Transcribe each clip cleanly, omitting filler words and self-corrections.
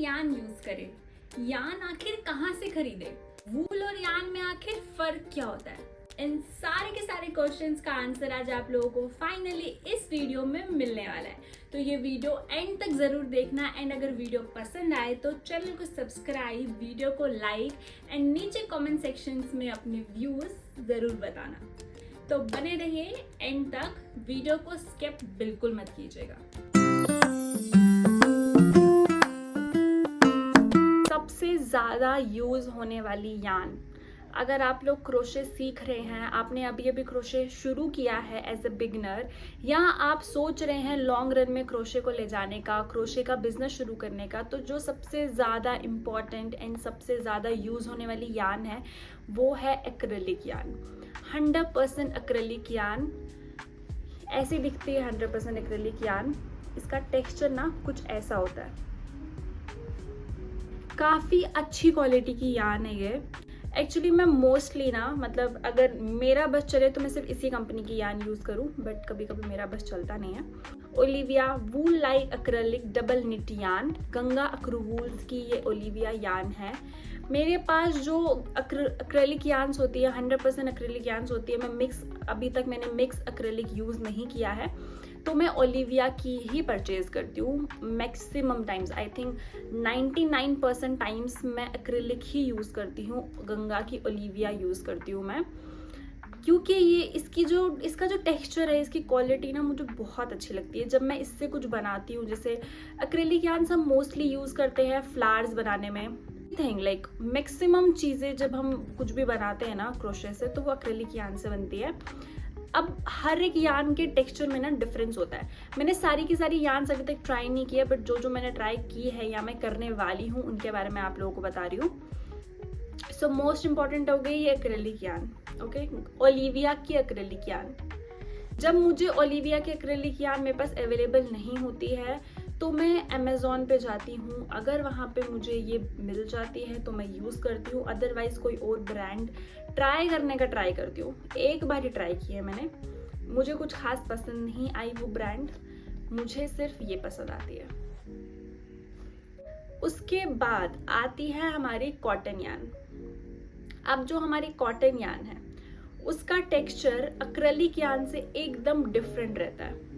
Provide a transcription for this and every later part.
यान यूज करें? यान आखिर कहाँ से खरीदे? वूल और यान में आखिर फर्क क्या होता है? इन सारे के सारे क्वेश्चंस का आंसर आज आप लोगों को फाइनली इस वीडियो में मिलने वाला है। तो ये वीडियो एंड तक जरूर देखना एंड अगर वीडियो पसंद आए तो चैनल को सब्सक्राइब, वीडियो को लाइक एंड नीचे कमेंट सेक्शंस में अपने व्यूज जरूर बताना। तो बने रहिए एंड तक, वीडियो को स्किप बिल्कुल मत कीजिएगा। सबसे ज़्यादा यूज़ होने वाली यान, अगर आप लोग क्रोशे सीख रहे हैं, आपने अभी अभी क्रोशे शुरू किया है एज अ बिगनर, या आप सोच रहे हैं लॉन्ग रन में क्रोशे को ले जाने का, क्रोशे का बिजनेस शुरू करने का, तो जो सबसे ज़्यादा इम्पॉर्टेंट एंड सबसे ज़्यादा यूज़ होने वाली यान है वो है एक्रेलिक यान। 100% एक्रेलिक यान ऐसी दिखती है। 100% एक्रेलिक यान, इसका टेक्सचर ना कुछ ऐसा होता है। काफ़ी अच्छी क्वालिटी की यान है ये। एक्चुअली मैं मोस्टली ना, मतलब अगर मेरा बस चले तो मैं सिर्फ इसी कंपनी की यान यूज़ करूँ, बट कभी कभी मेरा बस चलता नहीं है। ओलिविया वूल लाइक एक्रेलिक डबल निट यान, गंगा अक्रूवूल्स की ये ओलिविया यान है। मेरे पास जो एक्रेलिक यान्स होती है, 100% एक्रेलिक यान्स होती है, मैं अभी तक मैंने मिक्स एक्रेलिक यूज़ नहीं किया है, तो मैं ओलिविया की ही परचेज करती हूँ। Maximum times, I think 99% times मैं एक्रेलिक ही यूज़ करती हूँ, गंगा की ओलिविया यूज़ करती हूँ मैं, क्योंकि ये इसका जो टेक्सचर है, इसकी क्वालिटी ना मुझे बहुत अच्छी लगती है जब मैं इससे कुछ बनाती हूँ। जैसे एक्रेलिक यान्स हम मोस्टली यूज़ करते हैं फ्लावर्स बनाने में, थिंग लाइक मैक्सिमम चीज़ें जब हम कुछ भी बनाते हैं ना क्रोशे से, तो वो एक्रेलिक यान से बनती है। अब हर एक यान के टेक्सचर में ना डिफरेंस होता है। मैंने सारी की सारी यान्स अभी तक ट्राई नहीं किया, बट जो मैंने ट्राई की है या मैं करने वाली हूँ उनके बारे में आप लोगों को बता रही हूँ। सो मोस्ट इम्पॉर्टेंट हो गई ये एक्रेलिक यान। ओके, ओलिविया की एक्रेलिक यान। जब मुझे ओलिविया की एक्रेलिक यान मेरे पास अवेलेबल नहीं होती है तो मैं अमेज़ॉन पे जाती हूँ। अगर वहाँ पे मुझे ये मिल जाती है तो मैं यूज़ करती हूँ, अदरवाइज़ कोई और ब्रांड ट्राई करने का ट्राई करती हूँ। एक बार ही ट्राई किया है मैंने, मुझे कुछ खास पसंद नहीं आई वो ब्रांड, मुझे सिर्फ ये पसंद आती है। उसके बाद आती है हमारी कॉटन यान। अब जो हमारी कॉटन यान है उसका टेक्सचर एक्रेलिक यान से एकदम डिफरेंट रहता है।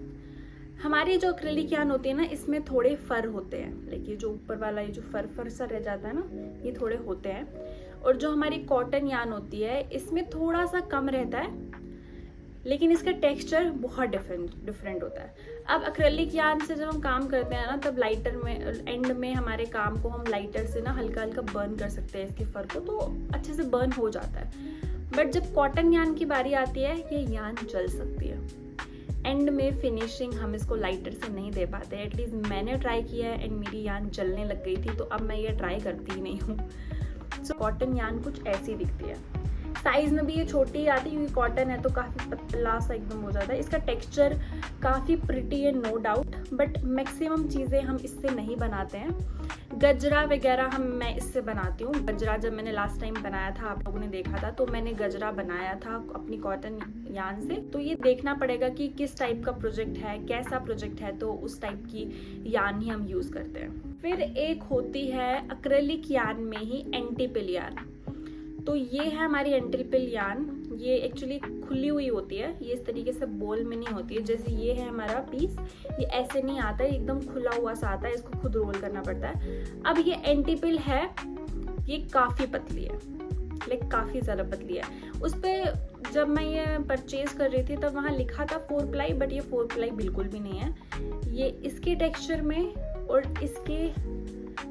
हमारी जो एक्रेलिक यान होती है ना, इसमें थोड़े फर होते हैं, लाइक ये जो ऊपर वाला ये जो फर सा रह जाता है ना, ये थोड़े होते हैं। और जो हमारी कॉटन यान होती है इसमें थोड़ा सा कम रहता है, लेकिन इसका टेक्सचर बहुत डिफरेंट होता है। अब एक्रेलिक यान से जब हम काम करते हैं ना, तब लाइटर में एंड में हमारे काम को हम लाइटर से ना हल्का हल्का बर्न कर सकते हैं इसके फर को, तो अच्छे से बर्न हो जाता है। बट जब कॉटन यान की बारी आती है, ये यान जल सकती है। एंड में फिनिशिंग हम इसको लाइटर से नहीं दे पाते। एटलीस्ट मैंने ट्राई किया है एंड मेरी यान जलने लग गई थी, तो अब मैं ये ट्राई करती ही नहीं हूँ। सो कॉटन यान कुछ ऐसी दिखती है। साइज में भी ये छोटी ही आती है क्योंकि कॉटन है तो काफ़ी पतला सा एकदम हो जाता है। इसका टेक्सचर काफ़ी प्रिटी है, नो डाउट, बट मैक्सिमम चीज़ें हम इससे नहीं बनाते हैं। गजरा वगैरह मैं इससे बनाती हूँ। गजरा जब मैंने लास्ट टाइम बनाया था, आप लोगों ने देखा था, तो मैंने गजरा बनाया था अपनी कॉटन यान से। तो ये देखना पड़ेगा कि किस टाइप का प्रोजेक्ट है, कैसा प्रोजेक्ट है, तो उस टाइप की यान ही हम यूज़ करते हैं। फिर एक होती है एक्रेलिक यान में ही एंटीपिल यान। तो ये है हमारी एंटीपिल यान। ये एक्चुअली खुली हुई होती है, ये इस तरीके से बोल में नहीं होती है। जैसे ये है हमारा पीस, ये ऐसे नहीं आता है, एकदम खुला हुआ सा आता है, इसको खुद रोल करना पड़ता है। अब ये एंटीपिल है, ये काफ़ी पतली है, लाइक काफ़ी ज़्यादा पतली है। उस पर जब मैं ये परचेज कर रही थी तब वहाँ लिखा था 4 प्लाई, बट ये 4 प्लाई बिल्कुल भी नहीं है। ये इसके टेक्सचर में और इसके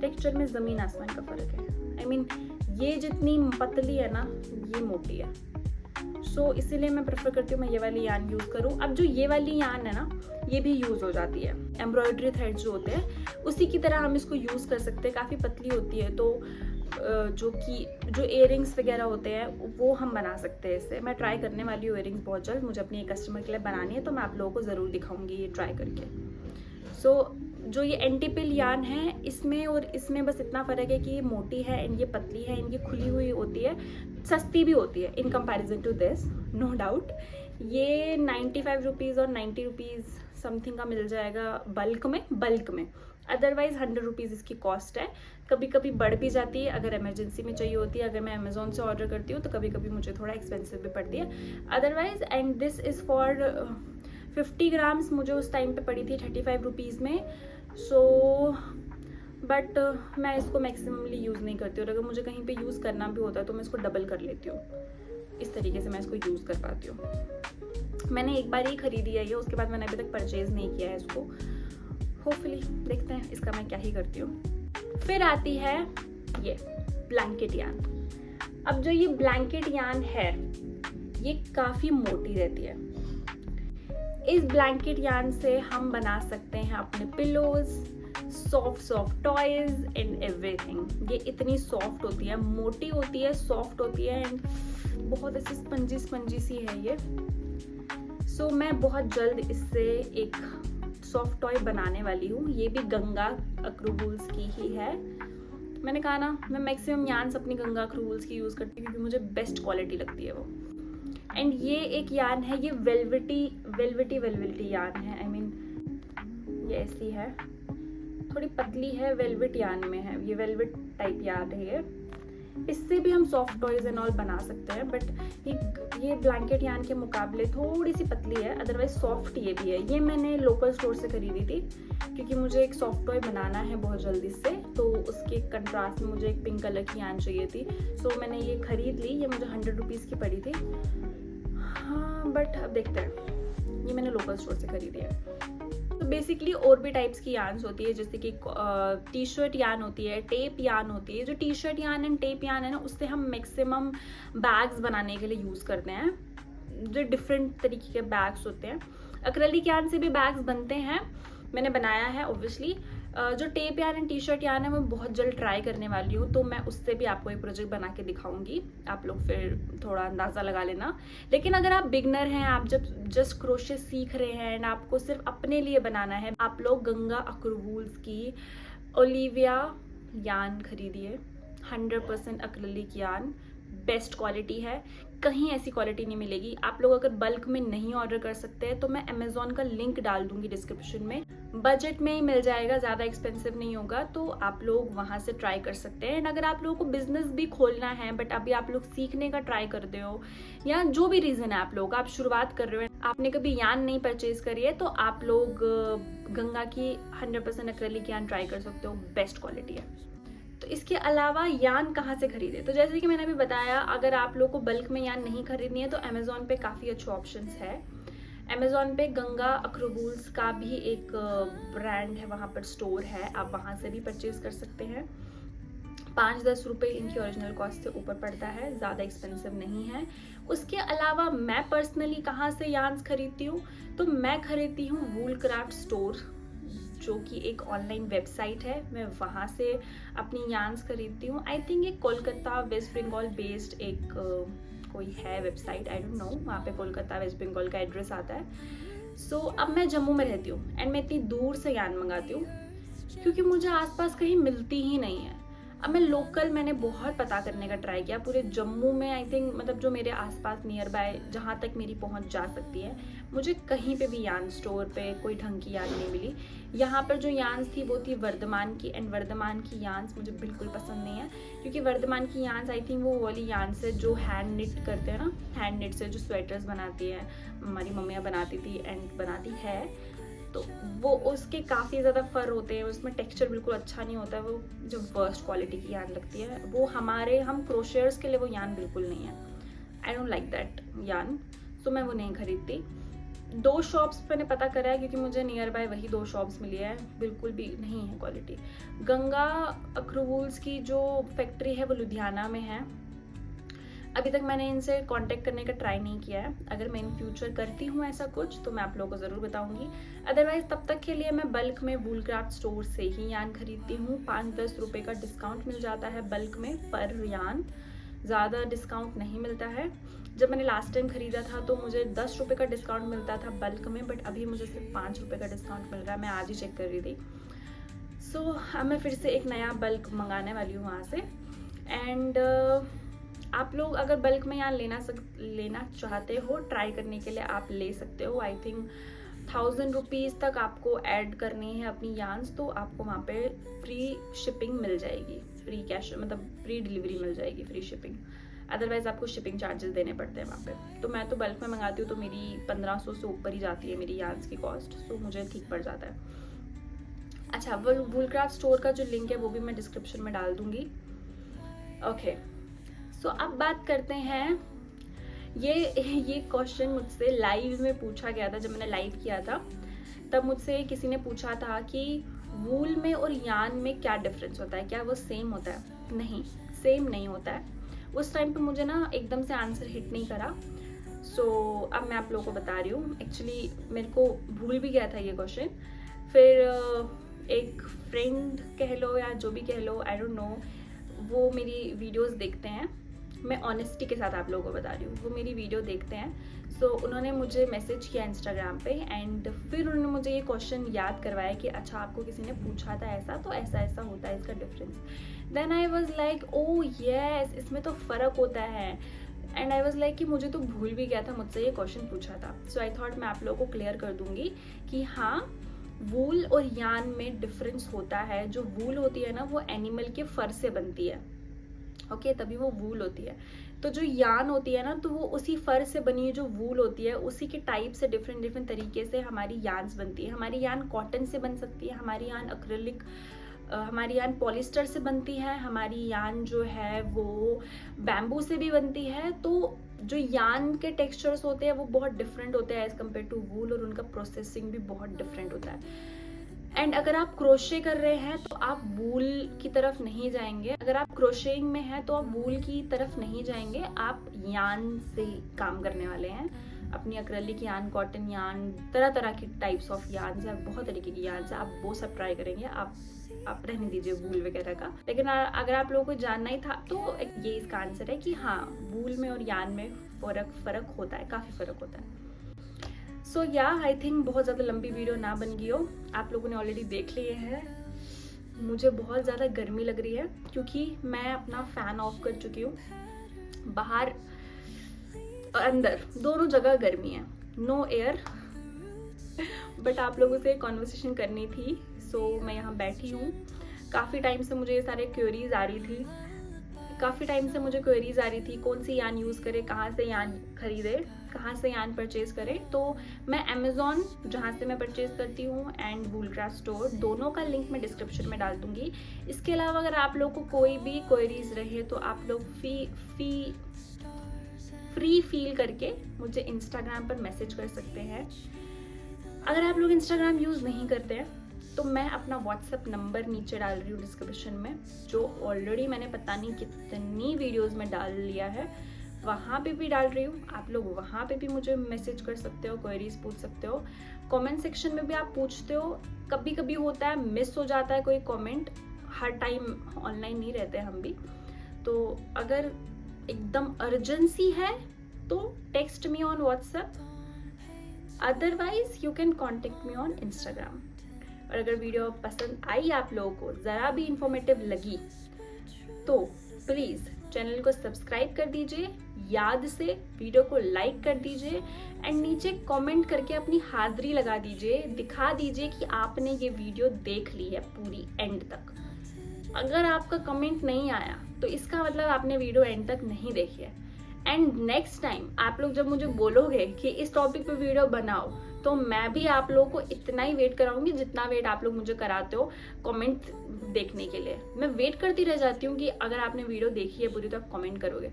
टेक्सचर में ज़मीन आसमान का फ़र्क है। आई मीन ये जितनी पतली है ना, ये मोटी है। सो इसीलिए मैं प्रेफर करती हूँ मैं ये वाली यान यूज़ करूँ। अब जो ये वाली यान है ना, ये भी यूज़ हो जाती है। एम्ब्रॉयडरी थ्रेड जो होते हैं उसी की तरह हम इसको यूज़ कर सकते हैं। काफ़ी पतली होती है, तो जो इयररिंग्स वगैरह होते हैं वो हम बना सकते हैं इससे। मैं ट्राई करने वाली हूँ इयररिंग्स बहुत जल्द, मुझे अपनी एक कस्टमर के लिए बनानी है, तो मैं आप लोगों को ज़रूर दिखाऊंगी ये ट्राई करके। सो जो ये एंटीपिल यान है, इसमें और इसमें बस इतना फ़र्क है कि ये मोटी है एंड ये पतली है, इनकी खुली हुई होती है, सस्ती भी होती है in comparison to this, no doubt. ये 95 रुपीज़ और 90 रुपीज़ समथिंग का मिल जाएगा बल्क में। अदरवाइज़ 100 रुपीज़ इसकी कॉस्ट है। कभी कभी बढ़ भी जाती है अगर इमरजेंसी में चाहिए होती है। अगर मैं अमेज़ोन से ऑर्डर करती हूँ तो कभी कभी मुझे थोड़ा एक्सपेंसिव भी पड़ती है otherwise. And this is for 50 grams, मुझे उस टाइम पे पड़ी थी 35 रुपीज़ में। सो बट मैं इसको मैक्सिममली यूज़ नहीं करती और अगर मुझे कहीं पे यूज़ करना भी होता है तो मैं इसको डबल कर लेती हूँ। इस तरीके से मैं इसको यूज़ कर पाती हूँ। मैंने एक बार ही खरीदी है ये, उसके बाद मैंने अभी तक परचेज़ नहीं किया है इसको। होपफुली देखते हैं इसका मैं क्या ही करती हूँ। फिर आती है ये ब्लैंकेट यान। अब जो ये ब्लैंकेट यान है ये काफ़ी मोटी रहती है। इस ब्लैंकेट यान से हम बना सकते हैं अपने pillows, soft toys and everything. ये इतनी सॉफ्ट होती है, मोटी होती है, सॉफ्ट होती है एंड बहुत ऐसी स्पंजी सी है ये। सो मैं बहुत जल्द इससे एक सॉफ्ट टॉय बनाने वाली हूँ। ये भी गंगा अक्रूवल्स की ही है। मैंने कहा ना, मैं मैक्सिमम यान्स अपनी गंगा अक्रूवल्स की यूज़ करती हूँ क्योंकि मुझे बेस्ट क्वालिटी लगती है वो। एंड ये एक यान है, ये वेलवेटी यान है। आई मीन ये ऐसी है, थोड़ी पतली है, वेलवेट यान में है, ये वेलवेट टाइप यान है ये। इससे भी हम सॉफ्ट टॉयज एंड ऑल बना सकते हैं बट ये ब्लैंकेट यान के मुकाबले थोड़ी सी पतली है, अदरवाइज सॉफ्ट ये भी है। ये मैंने लोकल स्टोर से खरीदी थी क्योंकि मुझे एक सॉफ्ट टॉय बनाना है बहुत जल्दी से, तो उसके कंट्रास्ट में मुझे एक पिंक कलर की यान चाहिए थी। सो मैंने ये खरीद ली। ये मुझे 100 रुपीज़ की पड़ी थी। हाँ बट अब देखते हैं, ये मैंने लोकल स्टोर से खरीदी है। तो बेसिकली और भी टाइप्स की यान्स होती है, जैसे कि टी शर्ट यान होती है, टेप यान होती है। जो टी शर्ट यान एंड टेप यान है ना, उससे हम मैक्सिमम बैग्स बनाने के लिए यूज़ करते हैं। जो डिफरेंट तरीके के बैग्स होते हैं, एक्रेलिक यान से भी बैग्स बनते हैं, मैंने बनाया है ऑब्वियसली। जो टेप यान एंड टी शर्ट यान है मैं बहुत जल्द ट्राई करने वाली हूँ, तो मैं उससे भी आपको एक प्रोजेक्ट बना के दिखाऊंगी। आप लोग फिर थोड़ा अंदाज़ा लगा लेना। लेकिन अगर आप बिगनर हैं, आप जब जस्ट क्रोशे सीख रहे हैं एंड आपको सिर्फ अपने लिए बनाना है, आप लोग गंगा अक्रूवल्स की ओलिविया यान खरीदिए। 100% एक्रेलिक यान, बेस्ट क्वालिटी है, कहीं ऐसी क्वालिटी नहीं मिलेगी। आप लोग अगर बल्क में नहीं ऑर्डर कर सकते हैं तो मैं अमेज़ॉन का लिंक डाल दूंगी डिस्क्रिप्शन में। बजट में ही मिल जाएगा, ज़्यादा एक्सपेंसिव नहीं होगा, तो आप लोग वहाँ से ट्राई कर सकते हैं। एंड अगर आप लोगों को बिजनेस भी खोलना है बट अभी आप लोग सीखने का ट्राई करते हो या जो भी रीज़न है आप लोग, आप शुरुआत कर रहे हो, आपने कभी यान नहीं परचेज करी है, तो आप लोग गंगा की 100% एक्रेलिक यान ट्राई कर सकते हो, बेस्ट क्वालिटी है। तो इसके अलावा यान कहाँ से खरीदे, तो जैसे कि मैंने अभी बताया, अगर आप लोग को बल्क में यान नहीं खरीदनी है तो अमेज़ॉन पे काफ़ी अच्छे ऑप्शंस है। अमेज़ॉन पे गंगा अक्रूवल्स का भी एक ब्रांड है, वहाँ पर स्टोर है, आप वहाँ से भी परचेज कर सकते हैं। 5-10 रुपये इनकी ओरिजिनल कॉस्ट से ऊपर पड़ता है, ज़्यादा एक्सपेंसिव नहीं है। उसके अलावा मैं पर्सनली कहाँ से यान्स खरीदती हूँ, तो मैं खरीदती हूँ वूल क्राफ्ट स्टोर, जो कि एक ऑनलाइन वेबसाइट है। मैं वहाँ से अपनी यान्स खरीदती हूँ। आई थिंक ये कोलकाता वेस्ट बंगाल बेस्ड एक कोई है वेबसाइट, आई डोंट नो, वहाँ पे कोलकाता वेस्ट बंगाल का एड्रेस आता है। सो अब मैं जम्मू में रहती हूँ एंड मैं इतनी दूर से यान मंगाती हूँ क्योंकि मुझे आसपास कहीं मिलती ही नहीं है। अब मैं लोकल, मैंने बहुत पता करने का ट्राई किया पूरे जम्मू में, आई थिंक मतलब जो मेरे आसपास नियर बाय जहाँ तक मेरी पहुँच जा सकती है, मुझे कहीं पे भी यान स्टोर पे कोई ढंग की यान नहीं मिली। यहाँ पर जो यान्स थी वो थी वर्धमान की, एंड वर्धमान की यान्स मुझे बिल्कुल पसंद नहीं है क्योंकि वर्धमान की यान्स आई थिंक वो वाली यान्स है जो हैंड निट करते हैं ना, हैंड निट से जो स्वेटर्स बनाती है, हमारी मम्मियाँ बनाती थी एंड बनाती है, तो वो उसके काफ़ी ज़्यादा फर होते हैं, उसमें टेक्सचर बिल्कुल अच्छा नहीं होता है, वो जो वर्स्ट क्वालिटी की यान लगती है वो। हम क्रोशियर्स के लिए वो यान बिल्कुल नहीं है, आई डोंट लाइक दैट यान, तो मैं वो नहीं खरीदती। 2 शॉप्स मैंने पता करा है क्योंकि मुझे नियर बाय वही 2 शॉप्स मिली है, बिल्कुल भी नहीं है क्वालिटी। गंगा अक्रूवल्स की जो फैक्ट्री है वो लुधियाना में है। अभी तक मैंने इनसे कांटेक्ट करने का ट्राई नहीं किया है, अगर मैं इन फ्यूचर करती हूँ ऐसा कुछ तो मैं आप लोगों को ज़रूर बताऊंगी। अदरवाइज तब तक के लिए मैं बल्क में वूल क्राफ्ट स्टोर से ही यान खरीदती हूँ। 5-10 रुपये का डिस्काउंट मिल जाता है बल्क में पर यान, ज़्यादा डिस्काउंट नहीं मिलता है। जब मैंने लास्ट टाइम खरीदा था तो मुझे 10 रुपये का डिस्काउंट मिलता था बल्क में, बट अभी मुझे सिर्फ 5 रुपये का डिस्काउंट मिल रहा है। मैं आज ही चेक कर रही थी। सो अब मैं फिर से एक नया बल्क मंगाने वाली हूँ वहाँ से। एंड आप लोग अगर बल्क में यहाँ लेना चाहते हो, ट्राई करने के लिए आप ले सकते हो। आई थिंक ₹1000 तक आपको ऐड करनी है अपनी यान्स, तो आपको वहाँ पे फ्री शिपिंग मिल जाएगी, फ्री कैश मतलब फ्री डिलीवरी मिल जाएगी, फ्री शिपिंग। अदरवाइज आपको शिपिंग चार्जेस देने पड़ते हैं वहाँ पे। तो मैं तो बल्क में मंगाती हूँ, तो मेरी 1500 से ऊपर ही जाती है मेरी यान्स की कॉस्ट, सो मुझे ठीक पड़ जाता है। अच्छा, वूलक्राफ्ट स्टोर का जो लिंक है वो भी मैं डिस्क्रिप्शन में डाल दूंगी। ओके, सो अब बात करते हैं, ये क्वेश्चन मुझसे लाइव में पूछा गया था। जब मैंने लाइव किया था तब मुझसे किसी ने पूछा था कि वूल में और यान में क्या डिफरेंस होता है, क्या वो सेम होता है? नहीं, सेम नहीं होता है। उस टाइम पे मुझे ना एकदम से आंसर हिट नहीं करा, सो अब मैं आप लोगों को बता रही हूँ। एक्चुअली मेरे को भूल भी गया था ये क्वेश्चन, फिर एक फ्रेंड कह लो या जो भी कह लो, आई डोंट नो, वो मेरी वीडियोस देखते हैं, मैं ऑनेस्टी के साथ आप लोगों को बता रही हूँ, वो मेरी वीडियो देखते हैं। सो उन्होंने मुझे मैसेज किया इंस्टाग्राम पे, एंड फिर उन्होंने मुझे ये क्वेश्चन याद करवाया कि अच्छा आपको किसी ने पूछा था ऐसा, तो ऐसा ऐसा होता है इसका difference. Then I was like oh yes, इसमें तो फ़र्क होता है। एंड आई वॉज लाइक कि मुझे तो भूल भी गया था, मुझसे ये क्वेश्चन पूछा था। सो आई थॉट मैं आप लोगों को क्लियर कर दूंगी कि हाँ, वूल और यान में डिफरेंस होता है। जो वूल होती है ना वो एनिमल के फर से बनती है, ओके, तभी वो वूल होती है। तो जो यान होती है ना, तो वो उसी फर से बनी जो वूल होती है, उसी के टाइप से डिफरेंट तरीके से हमारी यान्स बनती है। हमारी यान कॉटन से बन सकती है, हमारी यान एक्रिलिक, हमारी यान पॉलिस्टर से बनती है, हमारी यान जो है वो बैम्बू से भी बनती है। तो जो यान के टेक्सचर्स होते हैं वो बहुत डिफरेंट होते हैं एज कम्पेयर टू वूल, और उनका प्रोसेसिंग भी बहुत डिफरेंट होता है। एंड अगर आप क्रोशे कर रहे हैं तो आप वूल की तरफ नहीं जाएंगे, अगर आप क्रोशेइंग में हैं तो आप वूल की तरफ नहीं जाएंगे, आप यान से काम करने वाले हैं। अपनी एक्रेलिक यान, कॉटन यान, तरह तरह की टाइप्स ऑफ यान है, बहुत तरीके की यान है, आप वो सब ट्राई करेंगे। आप रहने दीजिए वूल वगैरह का। लेकिन अगर आप लोगों को जानना ही था तो ये इसका आंसर है कि हाँ, वूल में और यान में फ़र्क होता है, काफ़ी फ़र्क होता है। सो या आई थिंक बहुत ज़्यादा लंबी वीडियो ना बन गई हो, आप लोगों ने ऑलरेडी देख लिए हैं। मुझे बहुत ज़्यादा गर्मी लग रही है क्योंकि मैं अपना फ़ैन ऑफ कर चुकी हूँ। बाहर और अंदर दोनों जगह गर्मी है, नो एयर। बट आप लोगों से कॉन्वर्सेशन करनी थी, सो मैं यहाँ बैठी हूँ। काफ़ी टाइम से मुझे ये सारे क्वेरीज आ रही थी, कौन सी यान यूज़ करे, कहाँ से यान खरीदे, कहाँ से यान परचेज करें। तो मैं अमेज़ॉन, जहाँ से मैं परचेज करती हूँ, एंड वूलक्राफ्ट स्टोर, दोनों का लिंक मैं डिस्क्रिप्शन में डाल दूँगी। इसके अलावा अगर आप लोग को कोई भी क्वेरीज रहे तो आप लोग फ्री फील करके मुझे इंस्टाग्राम पर मैसेज कर सकते हैं। अगर आप लोग इंस्टाग्राम यूज़ नहीं करते हैं तो मैं अपना व्हाट्सएप नंबर नीचे डाल रही हूँ डिस्क्रिप्शन में, जो ऑलरेडी मैंने पता नहीं कितनी वीडियोस में डाल लिया है, वहाँ पे भी डाल रही हूँ। आप लोग वहाँ पे भी मुझे मैसेज कर सकते हो, क्वेरीज पूछ सकते हो, कमेंट सेक्शन में भी आप पूछते हो। कभी कभी होता है मिस हो जाता है कोई कमेंट, हर टाइम ऑनलाइन नहीं रहते हम भी। तो अगर एकदम अर्जेंसी है तो text me on WhatsApp, otherwise you can contact me on Instagram. और अगर वीडियो पसंद आई, आप लोगों को ज़रा भी इंफॉर्मेटिव लगी, तो प्लीज़ चैनल को सब्सक्राइब कर दीजिए, याद से वीडियो को लाइक कर दीजिए, एंड नीचे कमेंट करके अपनी हाजिरी लगा दीजिए, दिखा दीजिए कि आपने ये वीडियो देख ली है पूरी एंड तक। अगर आपका कमेंट नहीं आया तो इसका मतलब आपने वीडियो एंड तक नहीं देखी है। एंड नेक्स्ट टाइम आप लोग जब मुझे बोलोगे कि इस टॉपिक पे वीडियो बनाओ, तो मैं भी आप लोगों को इतना ही वेट कराऊंगी जितना वेट आप लोग मुझे कराते हो कमेंट देखने के लिए। मैं वेट करती रह जाती हूँ कि अगर आपने वीडियो देखी है पूरी तो आप कमेंट करोगे।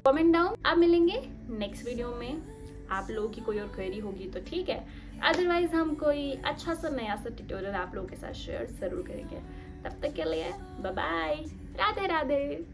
Comment down. अब मिलेंगे नेक्स्ट वीडियो में। आप लोगों की कोई और क्वेरी होगी तो ठीक है, अदरवाइज हम कोई अच्छा सा नया सा ट्यूटोरियल आप लोगों के साथ शेयर जरूर करेंगे। तब तक के लिए बाय बाय, राधे राधे।